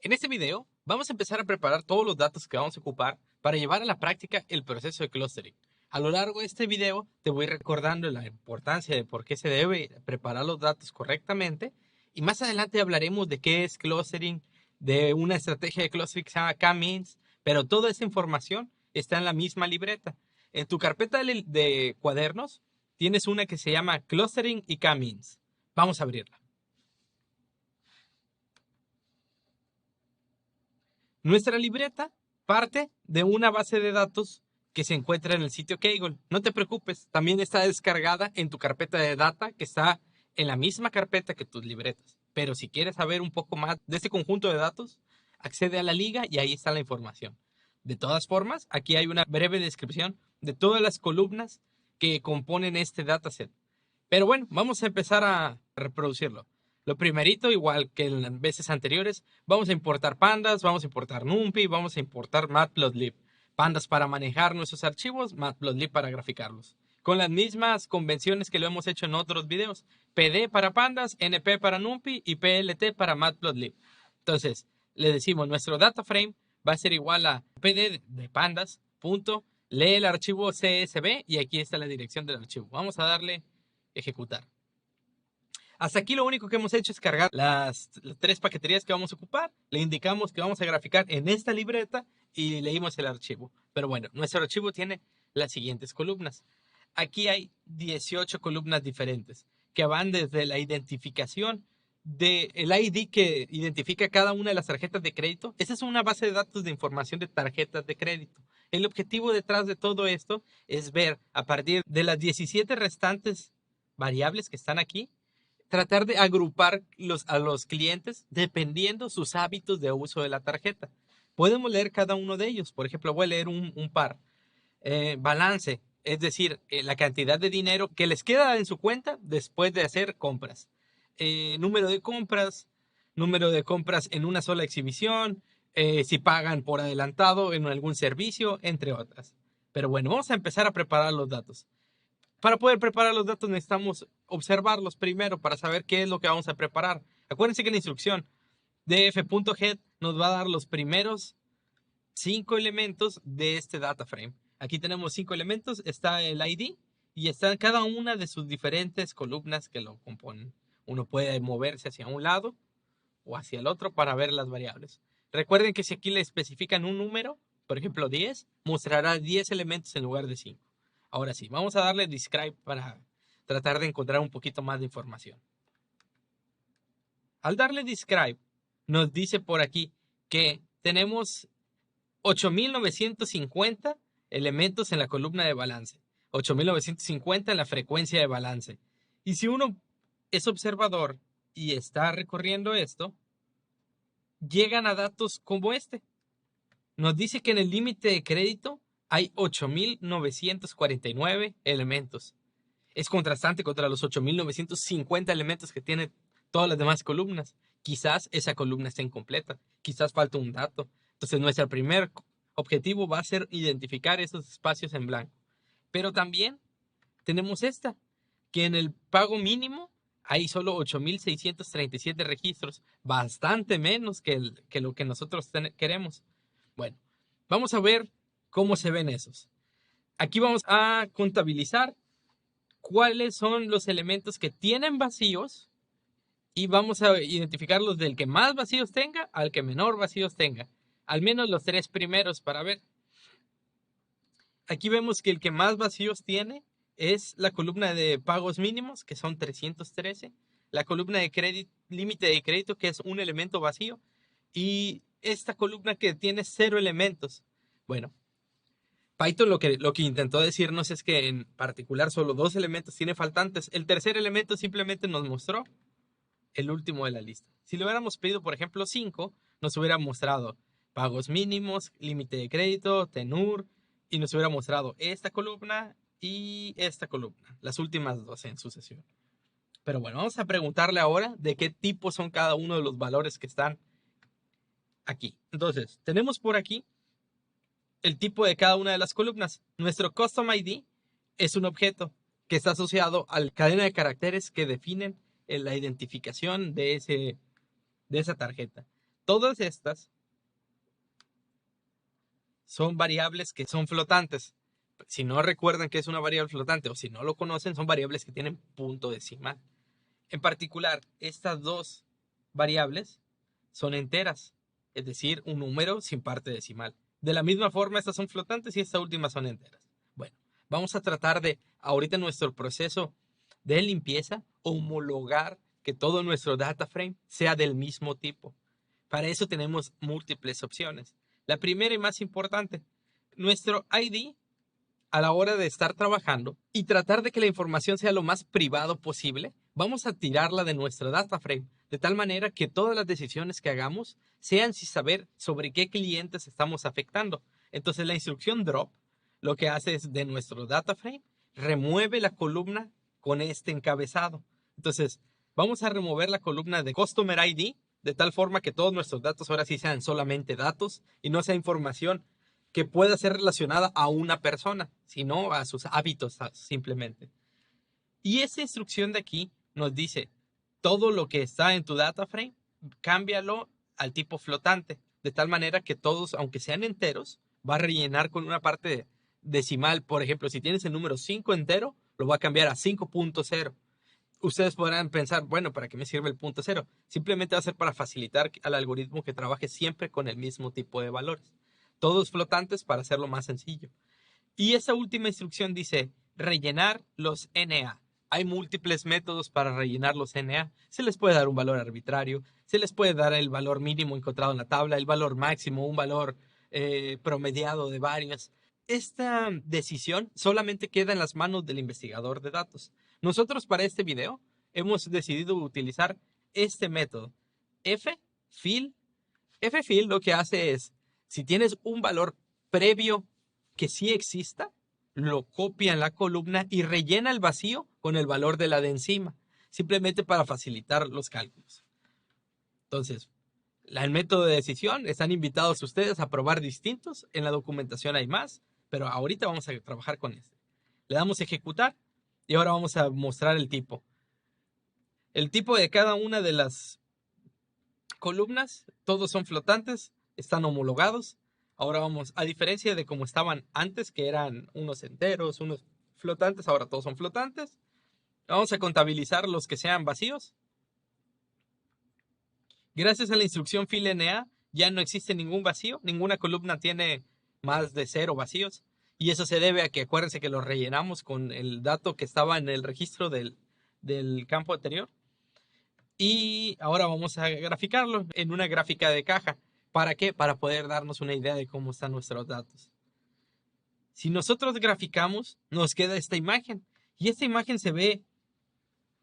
En este video vamos a empezar a preparar todos los datos que vamos a ocupar para llevar a la práctica el proceso de clustering. A lo largo de este video te voy recordando la importancia de por qué se debe preparar los datos correctamente y más adelante hablaremos de qué es clustering, de una estrategia de clustering que se llama K-means, pero toda esa información está en la misma libreta. En tu carpeta de cuadernos tienes una que se llama clustering y K-means. Vamos a abrirla. Nuestra libreta parte de una base de datos que se encuentra en el sitio Kaggle. No te preocupes, también está descargada en tu carpeta de data que está en la misma carpeta que tus libretas. Pero si quieres saber un poco más de este conjunto de datos, accede a la liga y ahí está la información. De todas formas, aquí hay una breve descripción de todas las columnas que componen este dataset. Pero bueno, vamos a empezar a reproducirlo. Lo primerito, igual que en las veces anteriores, vamos a importar pandas, vamos a importar NumPy, vamos a importar Matplotlib. Pandas para manejar nuestros archivos, Matplotlib para graficarlos. Con las mismas convenciones que lo hemos hecho en otros videos. PD para pandas, NP para NumPy y PLT para Matplotlib. Entonces, le decimos, nuestro data frame va a ser igual a PD de pandas, punto, lee el archivo CSV y aquí está la dirección del archivo. Vamos a darle ejecutar. Hasta aquí lo único que hemos hecho es cargar las tres paqueterías que vamos a ocupar. Le indicamos que vamos a graficar en esta libreta y leímos el archivo. Pero bueno, nuestro archivo tiene las siguientes columnas. Aquí hay 18 columnas diferentes que van desde la identificación del ID que identifica cada una de las tarjetas de crédito. Esa es una base de datos de información de tarjetas de crédito. El objetivo detrás de todo esto es ver a partir de las 17 restantes variables que están aquí, tratar de agrupar a los clientes dependiendo sus hábitos de uso de la tarjeta. Podemos leer cada uno de ellos. Por ejemplo, voy a leer un par. Balance, es decir, la cantidad de dinero que les queda en su cuenta después de hacer compras. Número de compras en una sola exhibición, si pagan por adelantado en algún servicio, entre otras. Pero bueno, vamos a empezar a preparar los datos. Para poder preparar los datos necesitamos observarlos primero para saber qué es lo que vamos a preparar. Acuérdense que la instrucción df.head nos va a dar los primeros 5 elementos de este data frame. Aquí tenemos 5 elementos, está el ID y está cada una de sus diferentes columnas que lo componen. Uno puede moverse hacia un lado o hacia el otro para ver las variables. Recuerden que si aquí le especifican un número, por ejemplo 10, mostrará 10 elementos en lugar de 5. Ahora sí, vamos a darle describe para tratar de encontrar un poquito más de información. Al darle describe, nos dice por aquí que tenemos 8.950 elementos en la columna de balance, 8.950 en la frecuencia de balance. Y si uno es observador y está recorriendo esto, llegan a datos como este. Nos dice que en el límite de crédito hay 8.949 elementos. Es contrastante contra los 8.950 elementos que tienen todas las demás columnas. Quizás esa columna esté incompleta, quizás falta un dato. Entonces nuestro primer objetivo va a ser identificar esos espacios en blanco. Pero también tenemos esta, que en el pago mínimo hay solo 8.637 registros, bastante menos que lo que nosotros queremos. Bueno, vamos a ver cómo se ven esos. Aquí vamos a contabilizar cuáles son los elementos que tienen vacíos y vamos a identificarlos del que más vacíos tenga al que menor vacíos tenga. Al menos los 3 primeros para ver. Aquí vemos que el que más vacíos tiene es la columna de pagos mínimos, que son 313. La columna de límite de crédito, que es un elemento vacío. Y esta columna que tiene 0 elementos. Bueno, Python lo que intentó decirnos es que en particular solo 2 elementos tiene faltantes. El tercer elemento simplemente nos mostró el último de la lista. Si le hubiéramos pedido, por ejemplo, 5, nos hubiera mostrado pagos mínimos, límite de crédito, tenor, y nos hubiera mostrado esta columna y esta columna, las últimas 2 en sucesión. Pero bueno, vamos a preguntarle ahora de qué tipo son cada uno de los valores que están aquí. Entonces, tenemos por aquí el tipo de cada una de las columnas. Nuestro custom ID es un objeto que está asociado a la cadena de caracteres que definen la identificación de esa tarjeta. Todas estas son variables que son flotantes. Si no recuerdan que es una variable flotante o si no lo conocen, son variables que tienen punto decimal. En particular, estas dos variables son enteras, es decir, un número sin parte decimal. De la misma forma, estas son flotantes y estas últimas son enteras. Bueno, vamos a tratar de, ahorita en nuestro proceso de limpieza, homologar que todo nuestro data frame sea del mismo tipo. Para eso tenemos múltiples opciones. La primera y más importante, nuestro ID a la hora de estar trabajando y tratar de que la información sea lo más privado posible, vamos a tirarla de nuestro data frame, de tal manera que todas las decisiones que hagamos sean sin saber sobre qué clientes estamos afectando. Entonces la instrucción drop lo que hace es de nuestro data frame, remueve la columna con este encabezado. Entonces vamos a remover la columna de Customer ID de tal forma que todos nuestros datos ahora sí sean solamente datos y no sea información que pueda ser relacionada a una persona, sino a sus hábitos simplemente. Y esa instrucción de aquí nos dice, todo lo que está en tu data frame, cámbialo al tipo flotante, de tal manera que todos, aunque sean enteros, va a rellenar con una parte decimal. Por ejemplo, si tienes el número 5 entero, lo va a cambiar a 5.0. Ustedes podrán pensar, bueno, ¿para qué me sirve el punto cero? Simplemente va a ser para facilitar al algoritmo que trabaje siempre con el mismo tipo de valores. Todos flotantes para hacerlo más sencillo. Y esa última instrucción dice rellenar los NA. Hay múltiples métodos para rellenar los NA. Se les puede dar un valor arbitrario, se les puede dar el valor mínimo encontrado en la tabla, el valor máximo, un valor promediado de varios. Esta decisión solamente queda en las manos del investigador de datos. Nosotros para este video hemos decidido utilizar este método. ffill. ffill lo que hace es, si tienes un valor previo que sí exista, lo copia en la columna y rellena el vacío con el valor de la de encima, simplemente para facilitar los cálculos. Entonces, el método de decisión, están invitados ustedes a probar distintos, en la documentación hay más, pero ahorita vamos a trabajar con este. Le damos a ejecutar y ahora vamos a mostrar el tipo. El tipo de cada una de las columnas, todos son flotantes, están homologados. Ahora vamos, a diferencia de como estaban antes, que eran unos enteros, unos flotantes, ahora todos son flotantes. Vamos a contabilizar los que sean vacíos. Gracias a la instrucción fillNA ya no existe ningún vacío, ninguna columna tiene más de 0 vacíos. Y eso se debe a que acuérdense que lo rellenamos con el dato que estaba en el registro del campo anterior. Y ahora vamos a graficarlo en una gráfica de caja. ¿Para qué? Para poder darnos una idea de cómo están nuestros datos. Si nosotros graficamos, nos queda esta imagen. Y esta imagen se ve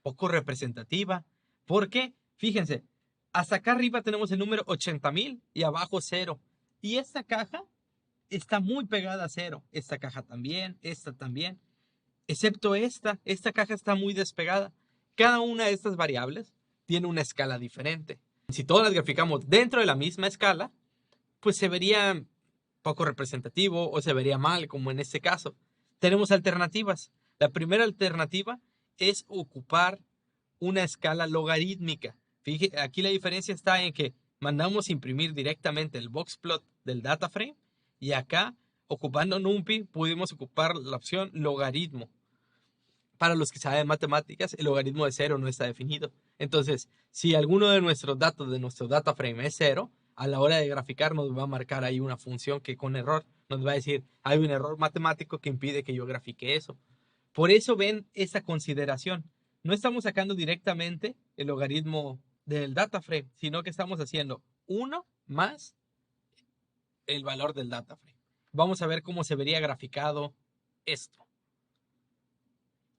poco representativa. ¿Por qué? Fíjense, hasta acá arriba tenemos el número 80,000 y abajo 0. Y esta caja está muy pegada a 0. Esta caja también, esta también. Excepto esta caja está muy despegada. Cada una de estas variables tiene una escala diferente. Si todas las graficamos dentro de la misma escala, pues se vería poco representativo o se vería mal, como en este caso. Tenemos alternativas. La primera alternativa es ocupar una escala logarítmica. Fíjense, aquí la diferencia está en que mandamos imprimir directamente el boxplot del data frame y acá, ocupando NumPy, pudimos ocupar la opción logaritmo. Para los que saben matemáticas, el logaritmo de 0 no está definido. Entonces, si alguno de nuestros datos de nuestro data frame es 0, a la hora de graficar nos va a marcar ahí una función que con error nos va a decir, hay un error matemático que impide que yo grafique eso. Por eso ven esa consideración. No estamos sacando directamente el logaritmo del data frame, sino que estamos haciendo 1 más el valor del data frame. Vamos a ver cómo se vería graficado esto.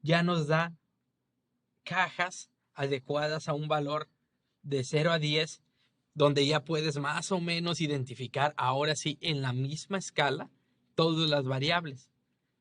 Ya nos da cajas adecuadas a un valor de 0 a 10, donde ya puedes más o menos identificar ahora sí en la misma escala todas las variables.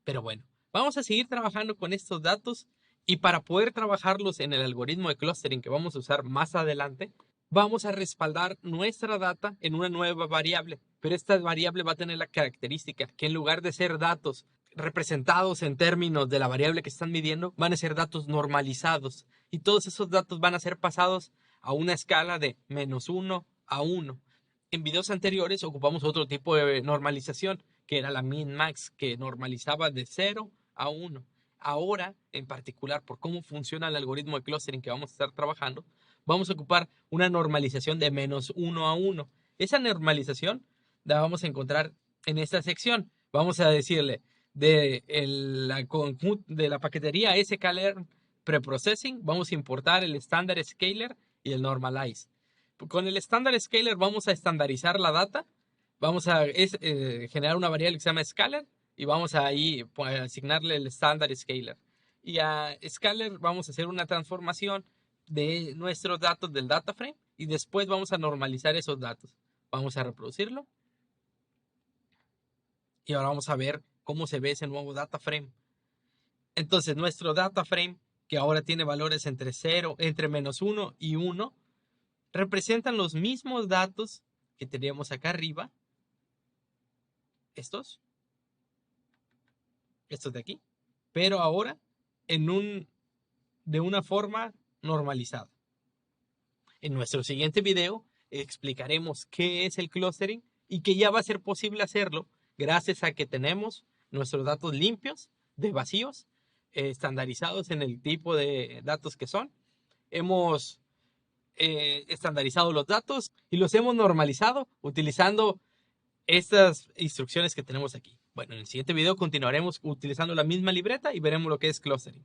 Pero bueno, vamos a seguir trabajando con estos datos y para poder trabajarlos en el algoritmo de clustering que vamos a usar más adelante, vamos a respaldar nuestra data en una nueva variable. Pero esta variable va a tener la característica que en lugar de ser datos representados en términos de la variable que están midiendo, van a ser datos normalizados. Y todos esos datos van a ser pasados a una escala de -1 a 1. En videos anteriores ocupamos otro tipo de normalización, que era la min-max, que normalizaba de 0 a 1. Ahora, en particular, por cómo funciona el algoritmo de clustering que vamos a estar trabajando, vamos a ocupar una normalización de -1 a 1. Esa normalización la vamos a encontrar en esta sección. Vamos a decirle de la paquetería sklearn preprocessing, vamos a importar el standard scaler y el normalize. Con el standard scaler vamos a estandarizar la data, vamos a generar una variable que se llama scalar y vamos a ahí asignarle el standard scaler. Y a scalar vamos a hacer una transformación de nuestros datos del data frame y después vamos a normalizar esos datos. Vamos a reproducirlo y ahora vamos a ver cómo se ve ese nuevo data frame. Entonces nuestro data frame, que ahora tiene valores entre -1 y 1, representan los mismos datos que teníamos acá arriba. Estos de aquí, pero ahora de una forma normalizada. En nuestro siguiente video explicaremos qué es el clustering y que ya va a ser posible hacerlo gracias a que tenemos nuestros datos limpios, de vacíos, estandarizados en el tipo de datos que son. Hemos estandarizado los datos y los hemos normalizado utilizando estas instrucciones que tenemos aquí. Bueno, en el siguiente video continuaremos utilizando la misma libreta y veremos lo que es clustering.